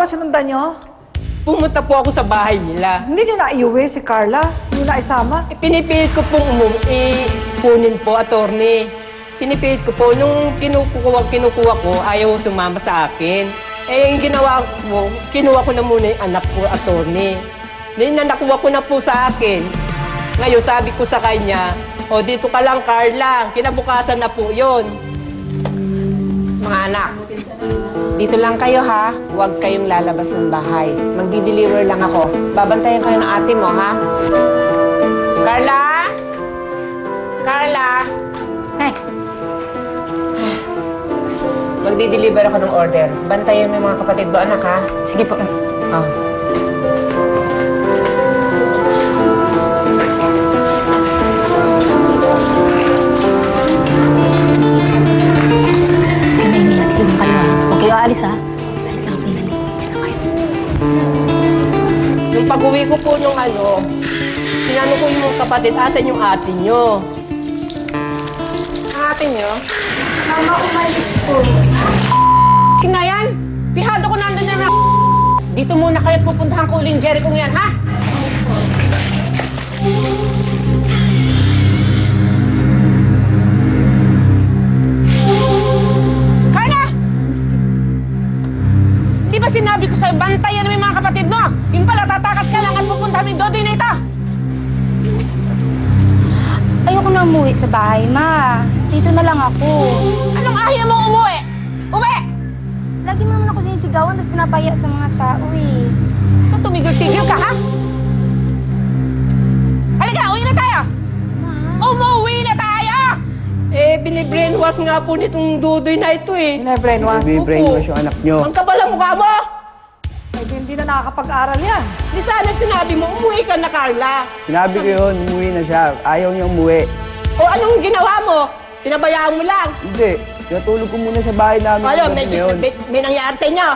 ba? Sinundan nyo? Pumunta po ako sa bahay nila. Hindi nyo naiuwi si Carla? Hindi na isama? Pinipilit ko pong kunin po, attorney. Pinipilit ko po, nung kinukuha ko, ayaw sumama sa akin. Eh, yung ginawa ko, kinuha ko na muna yung anak ko, attorney. Then, nakuha ko na po sa akin. Ngayon, sabi ko sa kanya, o dito ka lang, Carla. Kinabukasan na po yon. Mga anak, dito lang kayo ha. Huwag kayong lalabas ng bahay. Magdi-deliver lang ako. Babantayan kayo ng ate mo, ha? Carla? Carla? Magdi-deliver ako ng order. Bantayan mo yung mga kapatid mo, anak, ha? Sige po. Oh. Huwag kayo aalis, ha? Alis lang, pinali. Diyan na kayo. Nung pag-uwi ko po nung sinano ko yung kapatid, asan yung ate nyo? Ang ate nyo? Mama, umalis po. Na yan? Pihado ko nandun yan na. Dito muna kayo't pupuntahan ko uling Jericho ngayon, ha? Carla! Di ba sinabi ko sa'yo, bantayan na may mga kapatid mo? Yung pala, tatakas ka lang at pupuntahan mo yung Dodoy na ito. Ayoko na umuwi sa bahay, ma. Dito na lang ako. Anong ayaw mo umuwi? Uwi! Lagi mo naman ako sinisigawan, tapos pinapahiya sa mga tao, eh. Ikaw tumigil-tigil ka, ha? Halika, uwi na tayo! Umuwi na tayo! Eh, binibrainwash nga po nitong Dudoy na ito eh. Bine-brainwash? Bine-brainwash yung anak nyo. Ang kapal ang mukha mo! Ay, hindi na nakakapag-aral yan. Di sana sinabi mo, umuwi ka na, Carla. Sinabi ko yun, umuwi na siya. Ayaw niya umuwi. O anong ginawa mo? Pinabayaan mo lang. Hindi. Tinatulog ko muna sa bahay namin. Alam, gabi na yun. may nangyari sa inyo.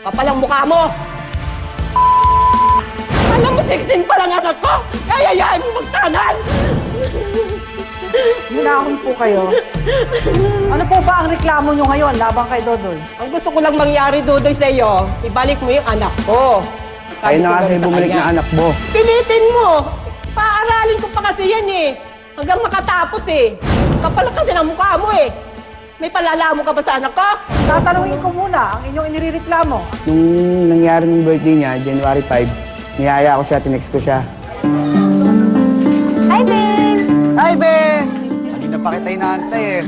Kapal ang mukha mo. Alam mo, 16 pa lang anak ko. Kaya yayain mo magtanan. Minahon po kayo. Ano po ba ang reklamo nyo ngayon laban kay Dodoy? Ang gusto ko lang mangyari, Dudoy, sa iyo, ibalik mo yung anak ko. Kaya na ko kasi lang sa bumalik kanya. na anak mo. Pilitin mo. Paaralin ko pa kasi yan eh. Hanggang makatapos eh. Kapal kasi ng mukha mo eh. May palalamo ka ba sa anak ko? Tatanungin ko muna ang inyong inireklamo. Nung nangyari ng birthday niya, January 5, niyaya ko siya, tinext ko siya. Hi, babe! Hi, Be! Kanina pa kita inaantay eh.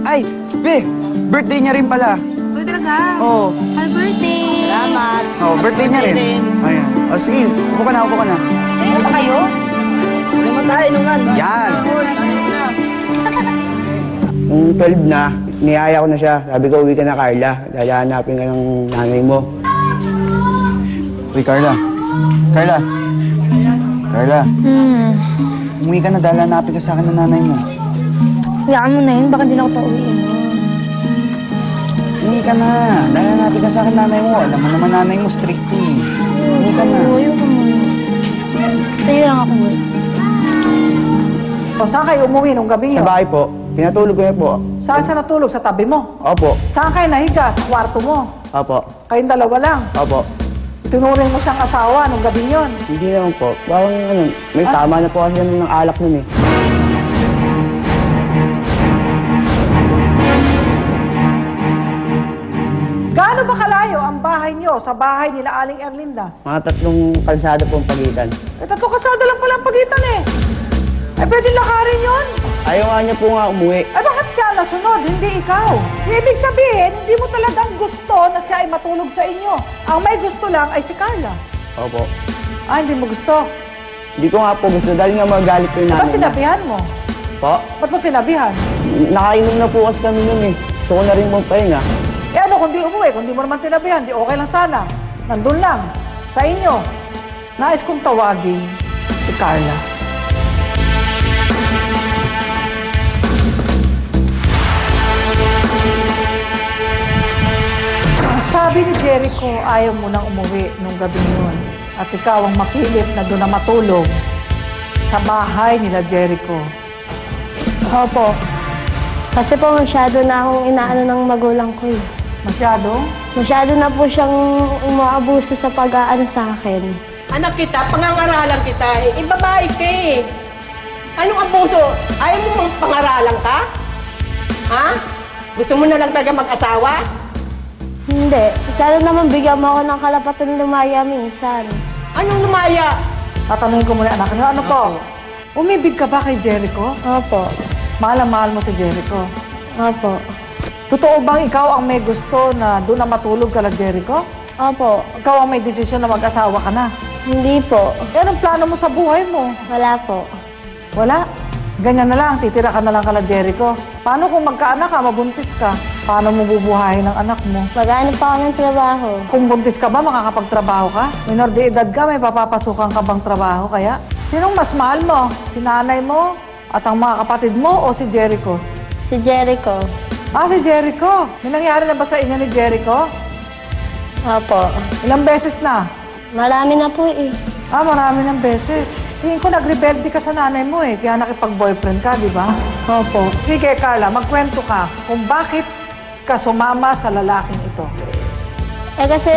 Ay, Be! Birthday niya rin pala. Uy, talaga? Oo. Happy birthday! Salamat. Oh, birthday niya rin. Ayan. O sige, upo ka na, upo ka na. Ano ba kayo? Naman tayo nung Yan! Nung 12 na, niyaya ko na siya. Sabi ko, uwi ka na, Carla. Lalahanapin ka ng nanay mo. Uy, Carla. Carla. Carla. Umuwi ka na dahil hanapin ka sa akin ng nanay mo. Hayaan mo na yun, baka din ako pauwiin. Umuwi ka na. Dahil hanapin ka sa akin ng nanay mo. Alam mo naman nanay mo, strict to eh. Umuwi ka na. Ayoko muna. Sa'yo lang ako, boy. O, saan kayo umuwi nung gabi Sa nyo? bahay po. Pinatulog ko niya po. Saan siya natulog? Sa tabi mo? Opo. Saan kayo nahiga? Sa kwarto mo? Opo. Kayong dalawa lang. Opo. Tinuring mo siyang asawa nung gabi yon. Hindi naman po. Parang may tama na po kasi ng alak nun eh. Gaano ba kalayo ang bahay nyo sa bahay nila Aling Erlinda? Mga 3 kalsada po ang pagitan. Eh, 3 kasada lang pala ang pagitan eh. Eh, pwede lakarin yon. Ayaw nga niya po nga umuwi. Eh, bakit siya nasunod? Hindi ikaw. Ibig sabihin, hindi mo talagang gusto na siya ay matulog sa inyo. Ang may gusto lang ay si Carla. Opo. Ah, hindi mo gusto. Hindi ko nga po gusto dahil nga magalit ko yung Ba't nanay niya. tinabihan mo? Po? Ba't mo tinabihan? Nakainom na po kasi kami nun eh. Gusto ko na rin magpahinga. Eh ano kung di umuwi? Kung di mo naman tinabihan, di okay lang sana. Nandun lang. Sa inyo. Nais kong tawagin si Carla. Sabi ni Jericho, ayaw mo nang umuwi nung gabi yun. At ikaw ang makilip na doon na matulog sa bahay nila Jericho. Opo. Kasi po masyado na akong inaano ng magulang ko eh. Masyado? Masyado na po siyang umaabuso sa pag-aano sa akin. Anak kita, pangangaralan kita eh. Babae ka eh. Anong abuso? Ayaw mo mang pangaralan ka? Ha? Gusto mo na lang talaga mag-asawa? Hindi. Sana naman bigyan mo ako ng kalapatan lumaya minsan. Anong lumaya? Tatanungin ko muna anak niyo, ano po? Umibig ka ba kay Jericho? Opo. Mahal na mahal mo si Jericho. Opo. Totoo bang ikaw ang may gusto na doon na matulog ka na Jericho? Opo. Ikaw ang may desisyon na mag-asawa ka na? Hindi po. Eh, anong plano mo sa buhay mo? Wala po. Wala. Ganyan na lang, titira ka na lang kala Jericho. Paano kung magkaanak ka, mabuntis ka? Paano mo bubuhayin ang anak mo? Mag-ano pa ako ng trabaho. Kung buntis ka ba, makakapagtrabaho ka? Minor de edad ka, may papapasukan ka bang trabaho kaya? Sinong mas mahal mo? Si nanay mo at ang mga kapatid mo o si Jericho? Si Jericho. Ah, si Jericho. May nangyari na ba sa inyo ni Jericho? Opo. Ilang beses na? Marami na po eh. Ah, marami ng beses. Tingin ko nagrebelde ka sa nanay mo eh, kaya nakipag-boyfriend ka, di ba? Opo. Sige, Carla, magkwento ka kung bakit ka sumama sa lalaking ito. Eh kasi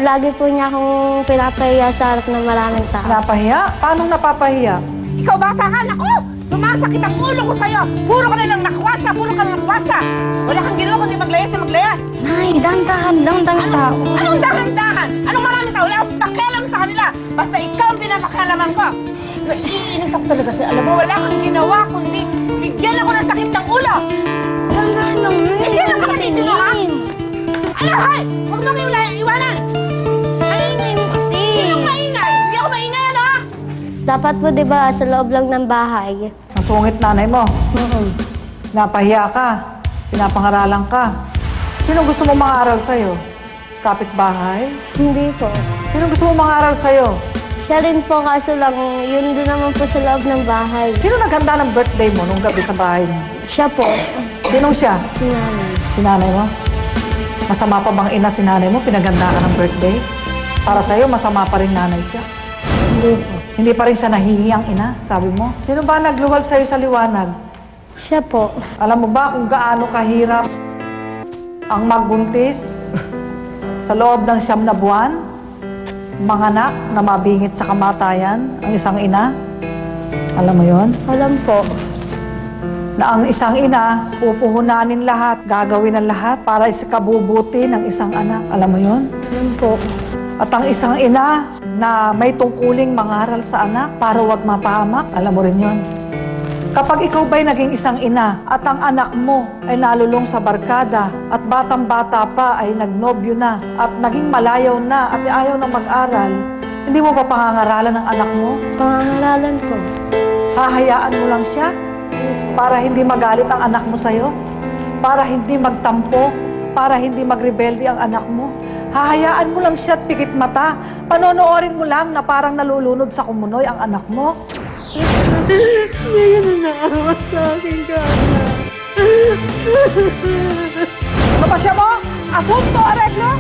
lagi po niya akong pinapahiya sa harap ng maraming tao. Napahiya? Paano napapahiya? Ikaw bata ka, naku! Sumasakit ang ulo ko sa'yo! Puro ka na lang nakwasya! Puro ka na nakwasya! Wala kang ginawa kundi maglayas na maglayas! Nay, dahan-dahan lang, tao. Anong dahan-dahan? Anong maraming tao? Wala akong pakialam sa kanila! Basta ikaw ang pinapakialaman ko! Naiinis ako talaga sa'yo. Alam mo, wala kang ginawa kundi bigyan ako ng sakit ng ulo! Dahan-dahan lang, Nay. Eh, kailan ka dito, ha? Ano, hay! Huwag mong iwanan! Ay, ingay mo kasi. Anong maingay? Hindi ako maingay, ano? Dapat po, di ba, sa loob lang ng bahay. Masungit nanay mo. Napahiya ka. Pinapangaralan ka. Sino gusto mo mangaral sa'yo? Kapitbahay? Hindi po. Sino gusto mo mangaral sa'yo? Siya rin po, kaso lang, yun doon naman po sa loob ng bahay. Sino naghanda ng birthday mo nung gabi sa bahay mo? Siya po. Sinong siya? Si nanay. Si nanay mo? Masama pa bang ina si nanay mo? Pinaganda ka ng birthday? Para sa'yo, masama pa rin nanay siya. Hindi po. Hindi pa rin siya nahihiyang ina, sabi mo. Sino ba nagluwal sa'yo sa liwanag? Siya po. Alam mo ba kung gaano kahirap ang magbuntis sa loob ng 9 na buwan? Manganak na mabingit sa kamatayan ang isang ina? Alam mo yon? Alam po. Na ang isang ina, pupuhunanin lahat, gagawin ang lahat para sa kabubuti ng isang anak. Alam mo yon? Alam po. At ang isang ina na may tungkuling mangaral sa anak para wag mapahamak, alam mo rin yon. Kapag ikaw ba'y naging isang ina at ang anak mo ay nalulong sa barkada at batang-bata pa ay nagnobyo na at naging malayaw na at ayaw na mag-aral, hindi mo pa pangangaralan ng anak mo? Pangangaralan po. Hahayaan mo lang siya para hindi magalit ang anak mo sa'yo? Para hindi magtampo? Para hindi magrebelde ang anak mo? Hahayaan mo lang siya at pikit mata? Panonoorin mo lang na parang nalulunod sa kumunoy ang anak mo? Hindi na naawa sa akin, Carla. Ano ba siya mo? Asunto, areglo?